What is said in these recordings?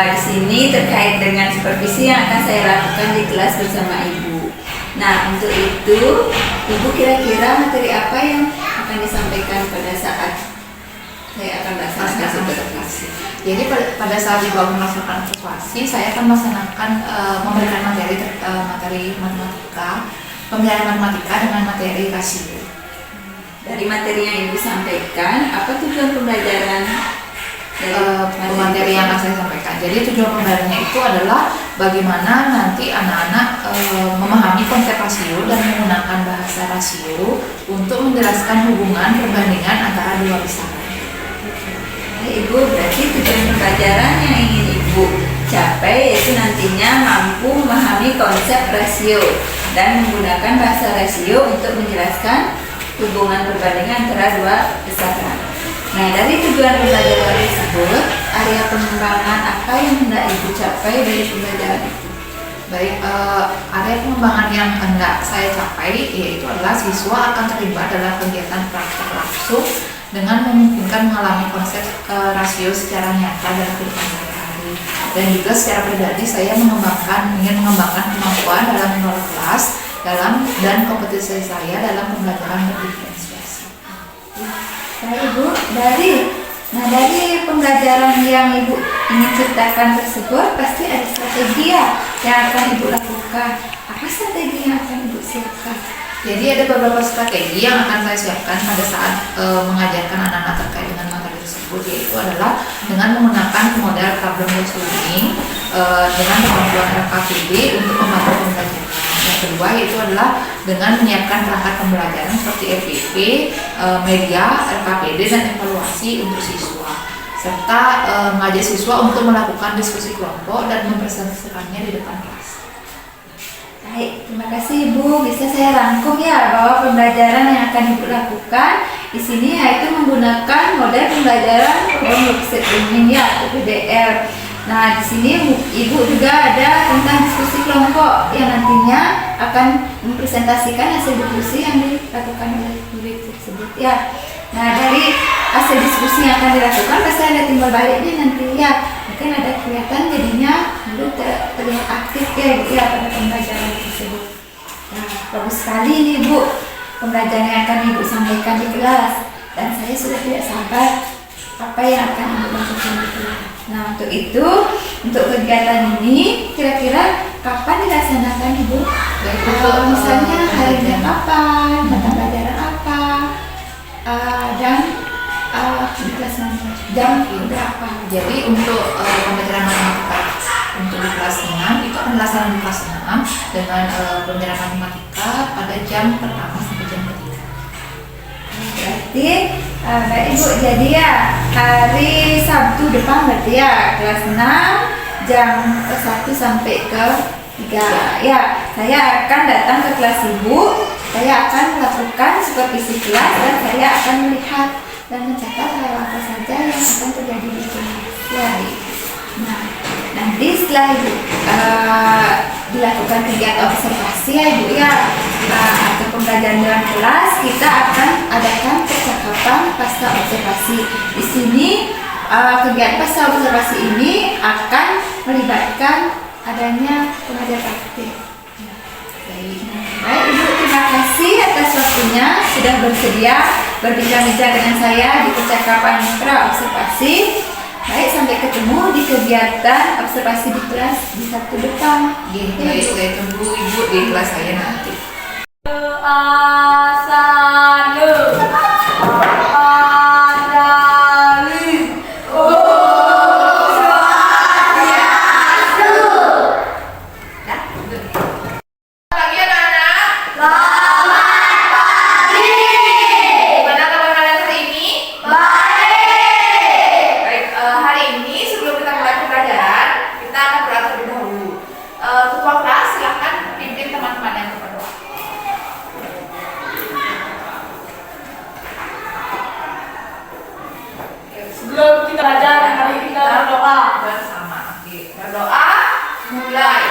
Di sini terkait dengan supervisi yang akan saya lakukan di kelas bersama Ibu. Nah, untuk itu, Ibu kira-kira materi apa yang akan disampaikan pada saat saya akan melaksanakan supervisi? Jadi pada saat Ibu melaksanakan observasi, saya akan melaksanakan memberikan materi matematika, pembelajaran matematika dengan materi rasio. Dari materi yang Ibu sampaikan, apa tujuan pembelajaran? Materi yang akan saya sampaikan. Jadi tujuan pembelajarannya itu adalah bagaimana nanti anak-anak memahami konsep rasio dan menggunakan bahasa rasio untuk menjelaskan hubungan perbandingan antara dua besaran. Ibu, berarti tujuan pembelajaran yang ingin Ibu capai yaitu nantinya mampu memahami konsep rasio dan menggunakan bahasa rasio untuk menjelaskan hubungan perbandingan antara dua besaran. Nah, dari tujuan pembelajaran tersebut, area pengembangan apa yang hendak Ibu capai dari pembelajaran itu? Baik, area pengembangan yang hendak saya capai yaitu adalah siswa akan terlibat dalam kegiatan praktek langsung dengan memungkinkan mengalami konsep rasio secara nyata dalam kehidupan sehari-hari. Dan juga secara pribadi saya ingin mengembangkan kemampuan dalam mengelola kelas dan kompetisi saya dalam pembelajaran berdiferensiasi. Baik Ibu, dari pembelajaran yang Ibu ingin ceritakan tersebut pasti ada strategi yang akan Ibu lakukan. Apa strategi yang akan Ibu siapkan? Jadi ada beberapa strategi yang akan saya siapkan pada saat mengajarkan anak-anak terkait dengan materi tersebut, yaitu adalah dengan menggunakan model problem solving dengan kemampuan RKPD untuk membantu pembelajaran. Yang kedua yaitu adalah dengan menyiapkan perangkat pembelajaran seperti FPP, media, RKPD, dan evaluasi untuk siswa, serta mengajak siswa untuk melakukan diskusi kelompok dan mempresentasikannya di depan kelas. Baik, terima kasih Ibu. Bisa saya rangkum ya bahwa pembelajaran yang akan Ibu lakukan di sini yaitu menggunakan model pembelajaran problem based learning atau PBL. Nah, di sini Ibu juga ada tentang diskusi kelompok yang nantinya akan mempresentasikan hasil diskusi yang dilakukan oleh murid tersebut ya. Nah, dari hasil diskusi yang akan dilakukan pasti ada timbal baliknya nanti ya. Mungkin ada kelihatan jadinya murid terlihat aktif ya pada pembelajaran tersebut. Nah, bagus sekali nih Bu pembelajaran yang akan Ibu sampaikan di kelas, dan saya sudah tidak sabar apa yang akan Ibu lakukan di kelas. Nah, untuk itu, untuk kegiatan ini kira-kira kapan dilaksanakan Ibu? Misalnya harinya kapan, mata pelajaran apa, dan di kelas mana? Jam berapa? Jadi untuk pembelajaran matematika untuk di kelas 6 itu akan dilaksanakan di kelas 6 dengan pembelajaran matematika pada jam pertama sampai jam ketiga. Berarti Mbak Ibu, jadi ya hari Sabtu depan berarti ya kelas 6 jam 1 sampai ke 3 ya. Saya akan datang ke kelas Ibu, saya akan melakukan supervisi kelas dan saya akan melihat dan mencatat hal apa saja yang akan terjadi di kelas ya. Nah, nanti setelah Ibu dilakukan kegiatan observasi ya Ibu ya, atau pembelajaran dalam kelas, kita akan adakan percakapan pasca observasi. Di sini kegiatan pasca observasi ini akan melibatkan adanya pengajar praktik. Baik Ibu, terima kasih atas waktunya sudah bersedia berbincang-bincang dengan saya di percakapan pra observasi. Baik, sampai ketemu di kegiatan observasi di kelas di Sabtu depan. Baik, saya tunggu Ibu di kelas saya nanti. Sebelum kita belajar, mari kita berdoa bersama. Berdoa, mulai.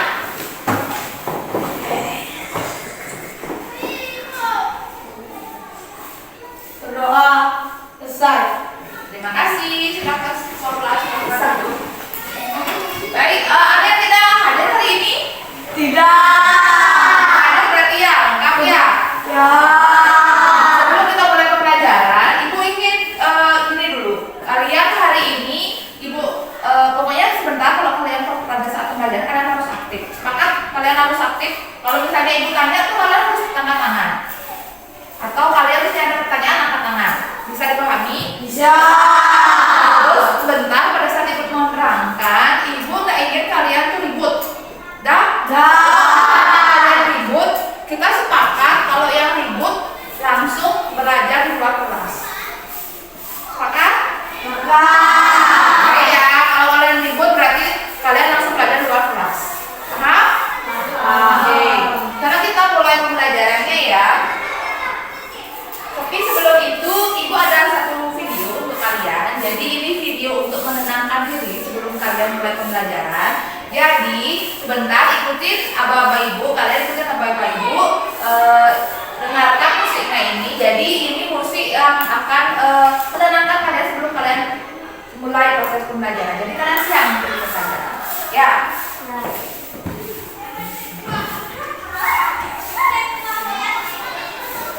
Berdoa, selesai. Terima kasih. Silakan sholat. Baik, ada yang tidak hadir hari ini? Tidak. Ada berarti ya, lengkap ya. Ya. Sebelum kita mulai pembelajaran, Ibu ingin ini dulu. Kalian hari ini, Ibu pokoknya sebentar kalau kalian pada saat pembelajaran kalian harus aktif. Sepakat? Kalian harus aktif. Kalau misalnya Ibu tanya tuh kalian harus angkat tangan. Atau kalian misalnya ada pertanyaan angkat tangan. Bisa dipahami? Bisa. Terus sebentar pada saat Ibu mau berangkat, Ibu nggak ingin kalian tuh ribut. Dah? Kalian ribut, kita sepakat kalau yang ribut langsung belajar di luar kelas. Sepakat? Oke ya, kalau kalian ribut berarti kalian langsung belajar di luar kelas. Paham? Oke. Karena kita mulai pembelajarannya ya. Tapi sebelum itu, Ibu ada satu video untuk kalian. Jadi ini video untuk menenangkan diri sebelum kalian mulai pembelajaran. Jadi sebentar ikutin aba-aba Ibu, kalian ikutin aba-aba Ibu, dengarkan musiknya ini. Jadi ini musik yang akan menenangkan kalian sebelum kalian mulai proses pembelajaran. Jadi kalian siap untuk pembelajaran. Ya.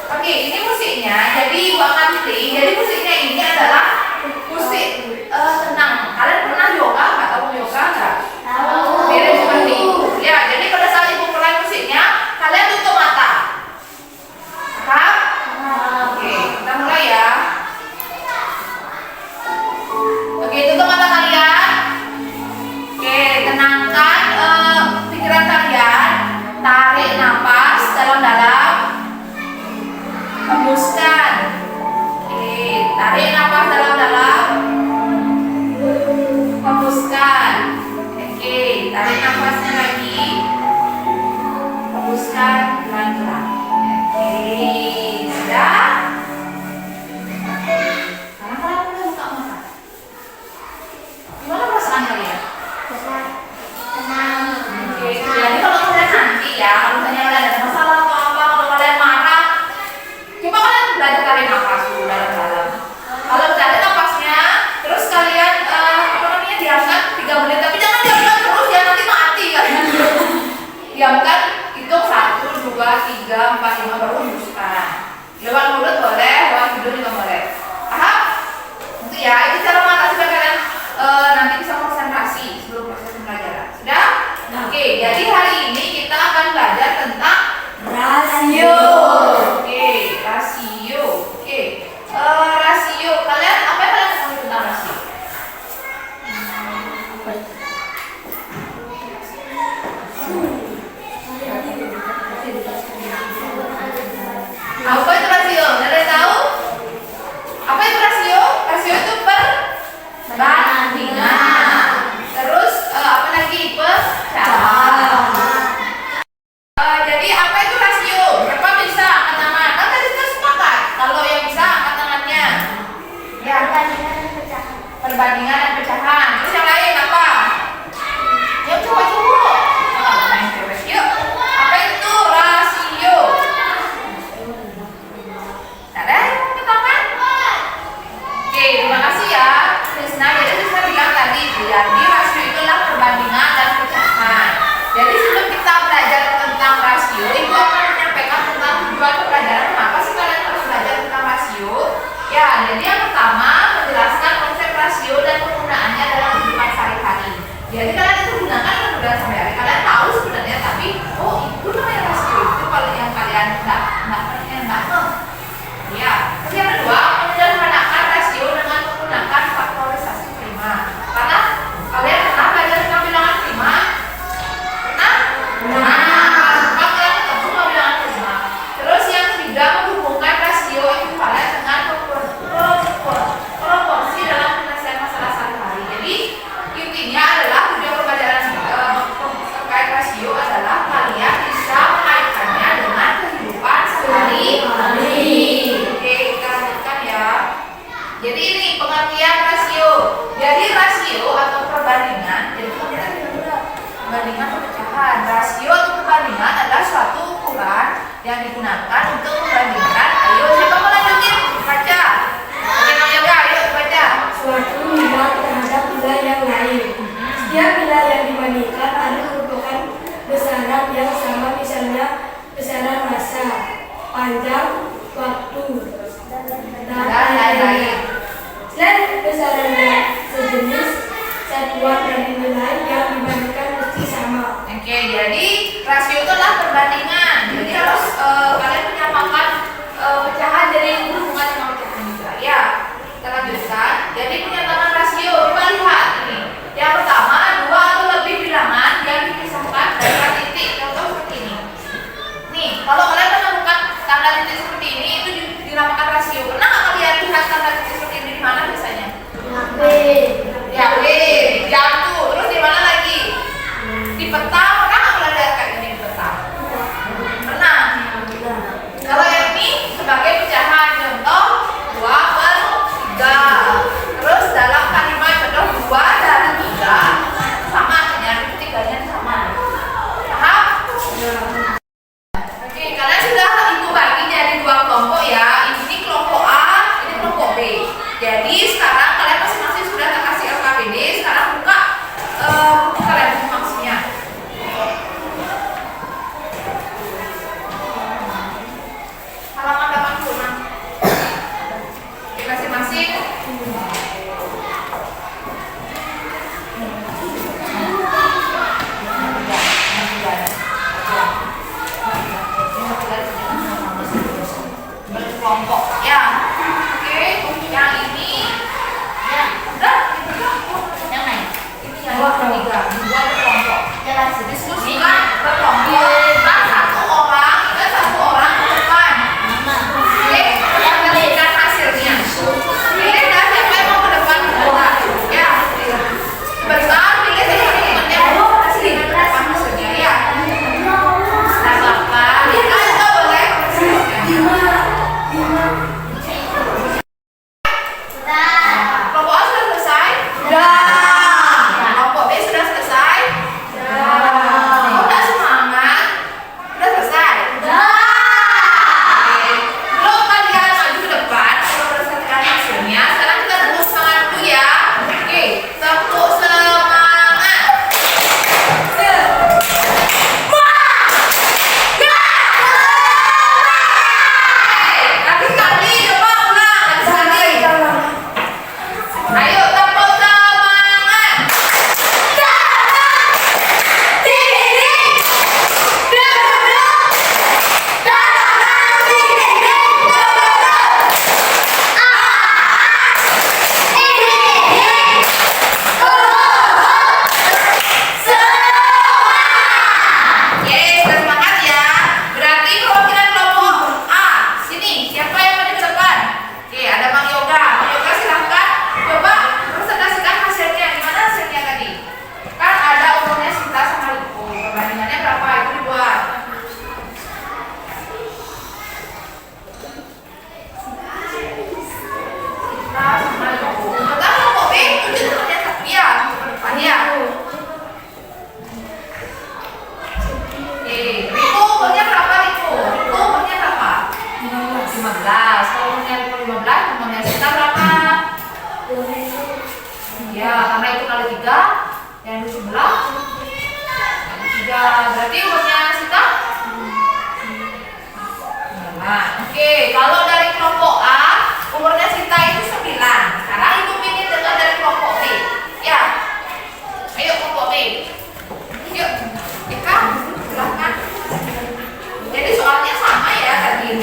Oke, ini musiknya. Jadi Ibu akan pilih. Jadi musiknya ini adalah musik tenang. Kalian pernah yoga nggak? Tahu yoga nggak? Mirip seperti itu. Ya, jadi pada saat Ibu mulai musiknya, kalian tutup mata. Paham? Oke, kita mulai ya. Oke, tutup mata kalian. Oke, tenangkan pikiran kalian. Tarik nafas dalam-dalam. Hembuskan. Oke, tarik nafas dalam-dalam. Hembuskan. Oke, tarik nafasnya lagi. Hembuskan pelan-pelan. Oke, sudah. Sekarang kalian boleh buka mata. Gimana perasaan kalian? Oke, jadi kalau kalian nanti ya, kalau misalnya kalian ada masalah atau apa, kalau kalian marah, coba kalian belajar tarik nafas dulu dalam-dalam. Kalau tarik nafasnya, terus kalian diamkan 3 menit, tapi jangan diamkan terus ya, nanti mati kalian. Diamkan, hitung 1, 2, 3, 4, 5 baru hembuskan. Lewat mulut boleh, lewat hidung juga boleh. Paham? Itu ya, itu cara mengatasi supaya kalian nanti bisa konsentrasi sebelum proses pembelajaran. Sudah? Oke, jadi hari ini kita akan belajar tentang Rasio. Oke, rasio. Oke, rasio. Kalian apa yang kalian tahu tentang rasio? Apa itu rasio? Ada yang tahu? Apa itu rasio? Rasio itu perbandingan. Terus apa lagi? Pecahan. Jadi apa itu rasio? Siapa bisa angkat tangan? Kan tadi kita sepakat kalau yang bisa angkat tangannya. Ya, perbandingan dan pecahan. Terus yang lain apa? Yuk coba-coba. Yuk, apa itu rasio? Ada yang angkat tangan? Oke, terima kasih ya Krisna. Jadi Krisna bilang tadi, jadi rasio itulah perbandingan dan pecahan. Jadi sebelum kita belajar tentang rasio, Ibu akan menyampaikan tentang tujuan pembelajaran. Kenapa sih kalian harus belajar tentang rasio? Ya, jadi yang pertama menjelaskan konsep rasio dan penggunaannya dalam kehidupan sehari-hari. Jadi kalian itu gunakan mudah sehari-hari. Kalian tahu sebenarnya, tapi oh itu namanya rasio itu kalau yang kalian nggak ya. Terus yang kedua, menyederhanakan rasio dengan menggunakan faktorisasi prima. Karena kalian pernah belajar tentang bilangan prima? Terus yang ketiga, menghubungkan rasio ekuivalen dengan proporsi dalam penyelesaian masalah sehari-hari. Jadi intinya adalah tujuan pembelajaran terkait rasio adalah kalian bisa mengaitkannya dengan kehidupan sehari-hari. Oke, kita lanjutkan ya. Jadi ini pengertian rasio. Jadi rasio atau perbandingan, jadi perbandingan atau pecahan. Rasio atau perbandingan adalah suatu ukuran yang digunakan untuk membandingkan. Ayo, siapa mau lanjutin? Baca. Oke, ayo baca. Suatu nilai terhadap nilai yang lain. Setiap nilai yang dibandingkan 3, yang di sebelah kali 3. Berarti umurnya Sita 9. Oke, kalau dari kelompok A umurnya Sita itu 9. Sekarang Ibu ingin dengar dari kelompok B. Ya, ayo kelompok B. Yuk, Eka, silahkan. Jadi soalnya sama ya tadi.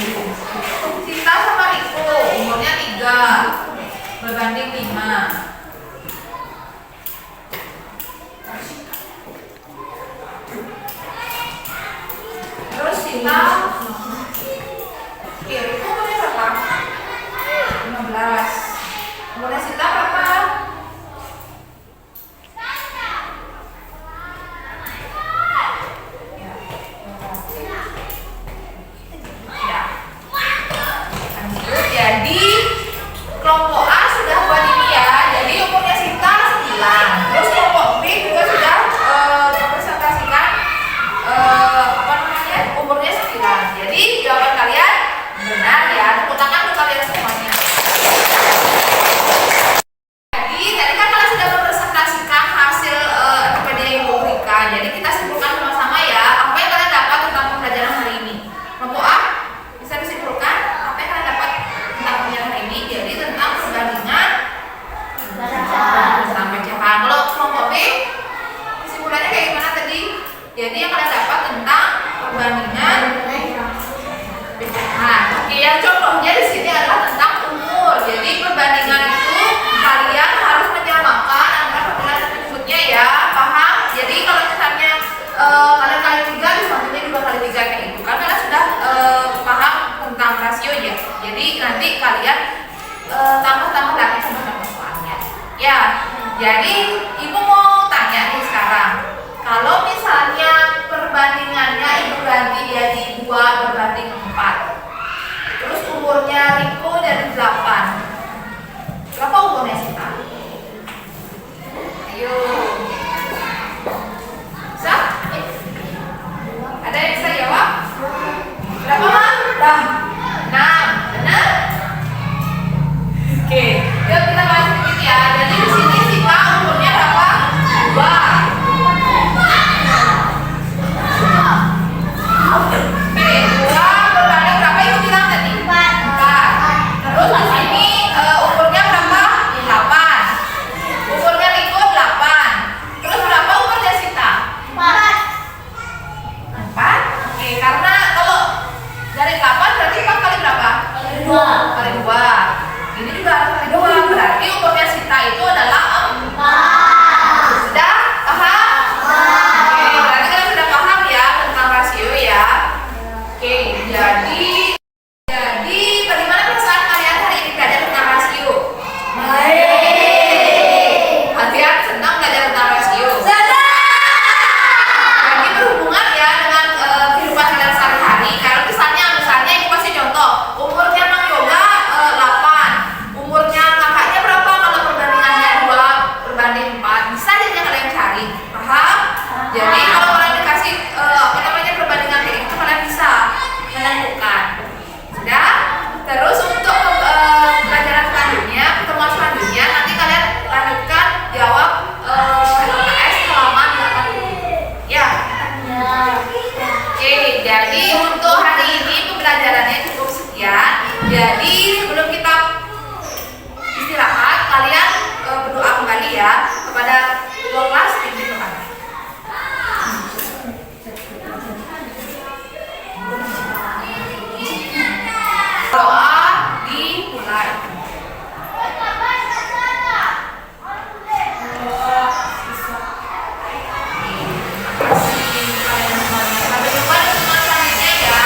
Sita sama Riko umurnya 3 berbanding 5. Terus Sita Riko umurnya berapa? 15. Umurnya Sita berapa? Jadi kelompok A sudah buat ini ya. Jadi umurnya Sita 9. Terus kelompok B juga sudah mempresentasikan umurnya 9. Jadi jawaban kalian benar ya. Tepuk tangan untuk kalian semuanya. Jadi tadi kan kalian sudah mempresentasikan hasil NPD yang Ibu berikan. Jadi kita simpulkan sama-sama ya apa yang kalian dapat tentang pembelajaran hari ini. Kelompok A bisa disimpulkan apa yang kalian dapat tentang pembelajaran hari ini. Jadi tentang perbandingan sampai pecahan. Kalau kelompok B kesimpulannya kayak gimana tadi? Jadi yang kalian dapat tentang perbandingan pecahan. Oke, yang contohnya di sini adalah tentang umur. Jadi perbandingan itu kalian harus menyamakan antara perbandingan dan berikutnya ya, paham? Jadi kalau misalnya kalian kali 3, di selanjutnya juga kali 3 kayak itu kan kalian sudah paham tentang rasio ya. Jadi nanti kalian tambah-tambah lagi sama soalnya. Ya, jadi Ibu mau tanya nih sekarang. Kalau misalnya perbandingannya Ibu ganti jadi 2 berbanding 4. Terus umurnya Riko jadi 8. Berapa umurnya Sita? Ayo. Bisa? Ada yang bisa jawab? Berapa, Ma? 6. Benar? Oke, yuk kita bahas sedikit ya. Jadi di sini Sita umurnya berapa? 2. Oke, 2 berbanding berapa Ibu bilang tadi? 4. Terus di sini umurnya berapa? 8. Umurnya Riko 8. Terus berapa umurnya Sita? 4. Oke, karena kalau dari 8 berarti 4 kali berapa? Kali 2. Kali 2. Ini juga harus kali 2. Berarti umurnya Sita itu adalah 4. Sudah paham? Oke, berarti kalian sudah paham ya tentang rasio ya. Oke, jadi bagaimana perasaan kalian hari ini belajar tentang rasio? Baik. Kalian senang belajar tentang rasio? Jadi berhubungan ya dengan kehidupan kalian sehari-hari. Kalau misalnya Ibu kasih contoh, umurnya Mang Yoga 8, umurnya kakaknya berapa kalau perbandingannya 2 berbanding 4, bisa aja kalian cari, paham? Jadi kalau kalian dikasih perbandingan kayak itu kalian bisa menentukan. Sudah? Terus untuk pelajaran selanjutnya, pertemuan selanjutnya nanti kalian lanjutkan jawab LKS halaman 80. Ya. Oke, jadi untuk hari ini pembelajarannya cukup sekian. Jadi sebelum kita istirahat, kalian berdoa kembali ya kepada ketua kelas di depan. Doa dimulai. Sampai jumpa di pertemuan selanjutnya ya.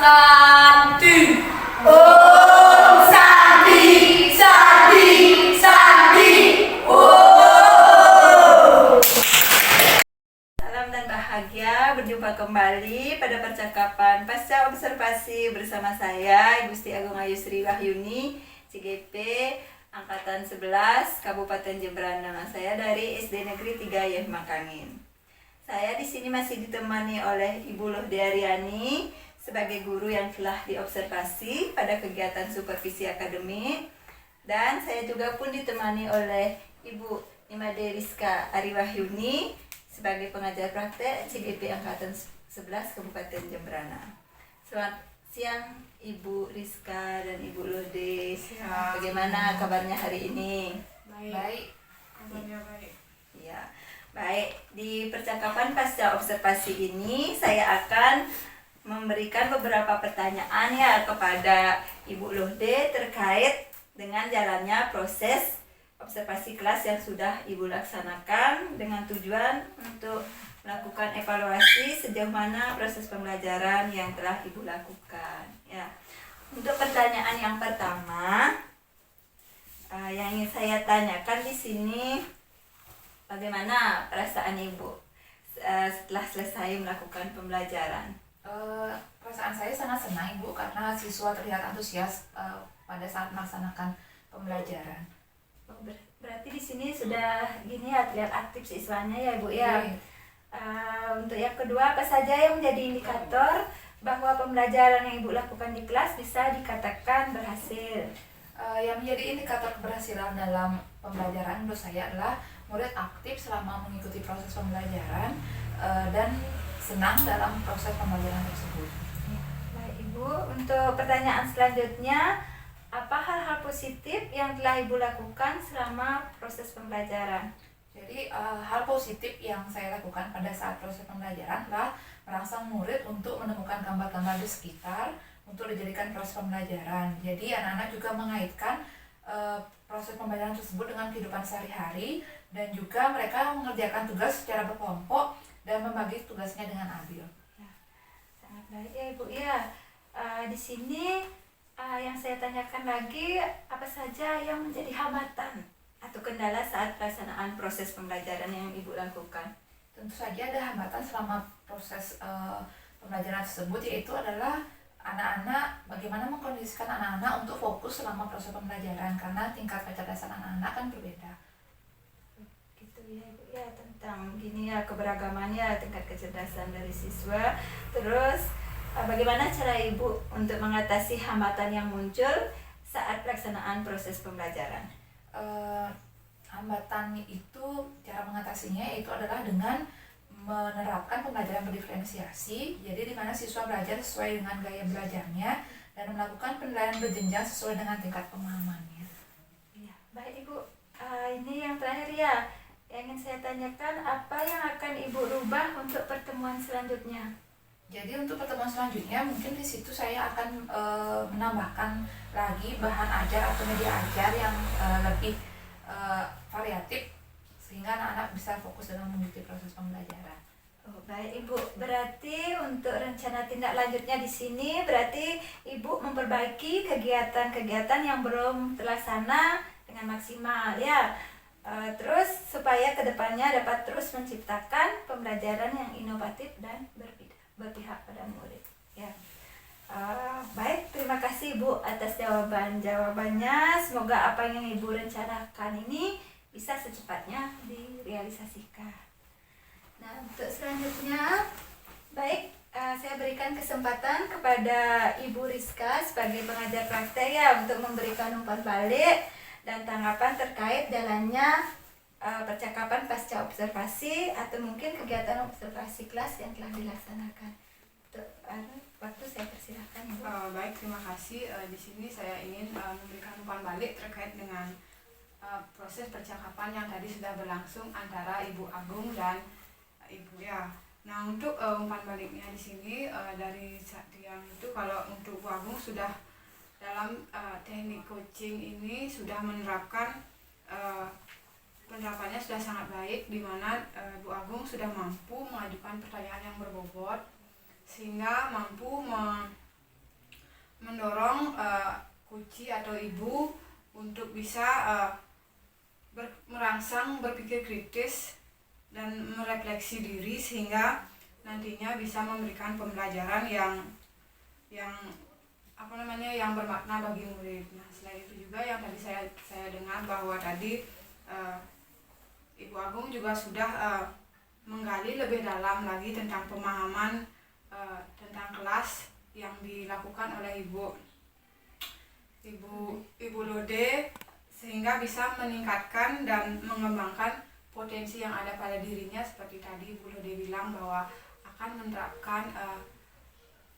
Santi. Om Santi, Santi, Santi. Om. Salam dan bahagia berjumpa kembali pada percakapan pasca observasi bersama saya Gusti Agung Ayu Sri Wahyuni, CGP Angkatan 11 Kabupaten Jemberan. Nama saya dari SD Negeri 3 Yeh Makangin. Saya di sini masih ditemani oleh Ibu Loh Diaryani sebagai guru yang telah diobservasi pada kegiatan supervisi akademik, dan saya juga pun ditemani oleh Ibu Imade Rizka Ariwahyuni sebagai pengajar praktek CGP Angkatan 11 Kabupaten Jemberana. Selamat siang Ibu Rizka dan Ibu Lode. Bagaimana kabarnya hari ini? Baik. Kabarnya baik. Ya, baik. Di percakapan pasca observasi ini saya akan memberikan beberapa pertanyaan ya kepada Ibu Lode terkait dengan jalannya proses observasi kelas yang sudah Ibu laksanakan dengan tujuan untuk melakukan evaluasi sejauh mana proses pembelajaran yang telah Ibu lakukan. Ya, untuk pertanyaan yang pertama, yang ingin saya tanyakan di sini, bagaimana perasaan Ibu setelah selesai melakukan pembelajaran? Perasaan saya sangat senang Ibu karena siswa terlihat antusias pada saat melaksanakan pembelajaran. Berarti di sini sudah gini ya, terlihat aktif siswanya ya Ibu ya. Untuk yang kedua, apa saja yang menjadi indikator bahwa pembelajaran yang Ibu lakukan di kelas bisa dikatakan berhasil? Yang menjadi indikator keberhasilan dalam pembelajaran menurut saya adalah murid aktif selama mengikuti proses pembelajaran dan senang dalam proses pembelajaran tersebut. Baik Ibu, untuk pertanyaan selanjutnya, apa hal-hal positif yang telah Ibu lakukan selama proses pembelajaran? Jadi hal positif yang saya lakukan pada saat proses pembelajaran adalah merangsang murid untuk menemukan gambar-gambar di sekitar untuk dijadikan proses pembelajaran. Jadi anak-anak juga mengaitkan proses pembelajaran tersebut dengan kehidupan sehari-hari, dan juga mereka mengerjakan tugas secara berkelompok dan membagi tugasnya dengan adil. Ya, sangat baik ya Ibu ya. Di sini yang saya tanyakan lagi, apa saja yang menjadi hambatan atau kendala saat pelaksanaan proses pembelajaran yang Ibu lakukan? Tentu saja ada hambatan selama proses pembelajaran tersebut, yaitu adalah anak-anak, bagaimana mengkondisikan anak-anak untuk fokus selama proses pembelajaran, karena tingkat kecerdasan anak-anak kan berbeda. Gitu ya Ibu ya, tentang gini ya, keberagamannya, tingkat kecerdasan dari siswa. Terus bagaimana cara Ibu untuk mengatasi hambatan yang muncul saat pelaksanaan proses pembelajaran? Hambatan itu, cara mengatasinya itu adalah dengan menerapkan pembelajaran berdiferensiasi, jadi di mana siswa belajar sesuai dengan gaya belajarnya dan melakukan penilaian berjenjang sesuai dengan tingkat pemahamannya. Ya, baik Ibu. Ini yang terakhir ya, yang ingin saya tanyakan, apa yang akan Ibu rubah untuk pertemuan selanjutnya? Jadi untuk pertemuan selanjutnya mungkin di situ saya akan menambahkan lagi bahan ajar atau media ajar yang lebih variatif, sehingga anak-anak bisa fokus dalam mengikuti proses pembelajaran. Oh, baik Ibu. Berarti untuk rencana tindak lanjutnya di sini, berarti Ibu memperbaiki kegiatan-kegiatan yang belum terlaksana dengan maksimal ya. Terus supaya kedepannya dapat terus menciptakan pembelajaran yang inovatif dan berpihak pada murid. Ya. Baik, terima kasih Ibu atas jawabannya. Semoga apa yang Ibu rencanakan ini bisa secepatnya direalisasikan. Nah, untuk selanjutnya, baik, saya berikan kesempatan kepada Ibu Rizka sebagai pengajar praktek ya untuk memberikan umpan balik dan tanggapan terkait jalannya percakapan pasca observasi atau mungkin kegiatan observasi kelas yang telah dilaksanakan. Untuk waktu saya persilahkan Ibu. Baik, terima kasih. Di sini saya ingin memberikan umpan balik terkait dengan proses percakapan yang tadi sudah berlangsung antara Ibu Agung dan Ibu ya. Nah, untuk umpan baliknya di sini dari yang itu, kalau untuk Bu Agung sudah dalam teknik coaching ini sudah menerapkan penerapannya sudah sangat baik, di mana Bu Agung sudah mampu mengajukan pertanyaan yang berbobot sehingga mampu mendorong kuci atau ibu untuk bisa merangsang berpikir kritis dan merefleksi diri sehingga nantinya bisa memberikan pembelajaran yang yang bermakna bagi murid. Nah, selain itu juga yang tadi saya dengar bahwa tadi Ibu Agung juga sudah menggali lebih dalam lagi tentang pemahaman tentang kelas yang dilakukan oleh Ibu Lode, sehingga bisa meningkatkan dan mengembangkan potensi yang ada pada dirinya. Seperti tadi Ibu Lode bilang bahwa akan menerapkan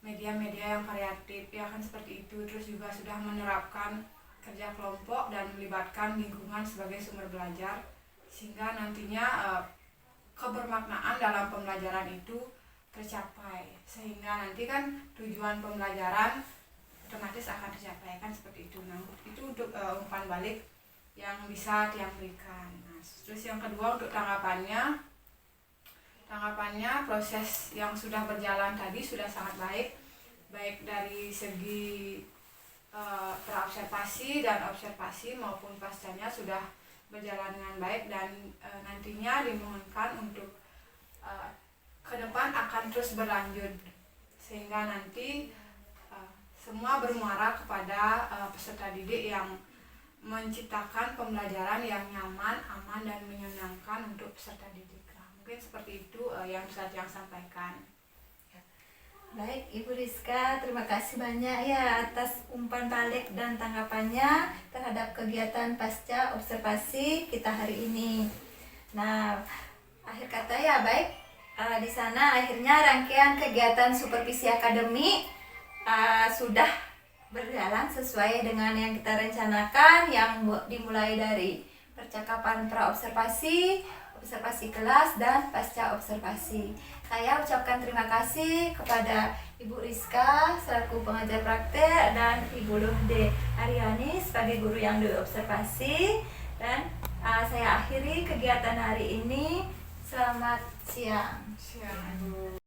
media-media yang variatif, ya kan seperti itu. Terus juga sudah menerapkan kerja kelompok dan melibatkan lingkungan sebagai sumber belajar, sehingga nantinya kebermaknaan dalam pembelajaran itu tercapai, sehingga nanti kan tujuan pembelajaran otomatis akan tercapai, kan seperti itu. Nah, itu untuk umpan balik yang bisa Tiang berikan. Nah, terus yang kedua untuk tanggapannya proses yang sudah berjalan tadi sudah sangat baik dari segi praobservasi dan observasi maupun pascanya sudah berjalan dengan baik, dan nantinya dimohonkan untuk ke depan akan terus berlanjut, sehingga nanti semua bermuara kepada peserta didik yang menciptakan pembelajaran yang nyaman, aman, dan menyenangkan untuk peserta didik. Nah, mungkin seperti itu yang bisa Tiang sampaikan. Baik, Ibu Rizka, terima kasih banyak ya atas umpan balik dan tanggapannya terhadap kegiatan pasca observasi kita hari ini. Nah, akhir kata ya baik, di sana akhirnya rangkaian kegiatan supervisi akademik sudah berjalan sesuai dengan yang kita rencanakan, yang dimulai dari percakapan praobservasi, observasi kelas, dan pasca observasi. Saya ucapkan terima kasih kepada Ibu Rizka selaku pengajar praktek dan Ibu Lode Aryani sebagai guru yang diobservasi, dan saya akhiri kegiatan hari ini. Selamat siang. Siang, Ibu.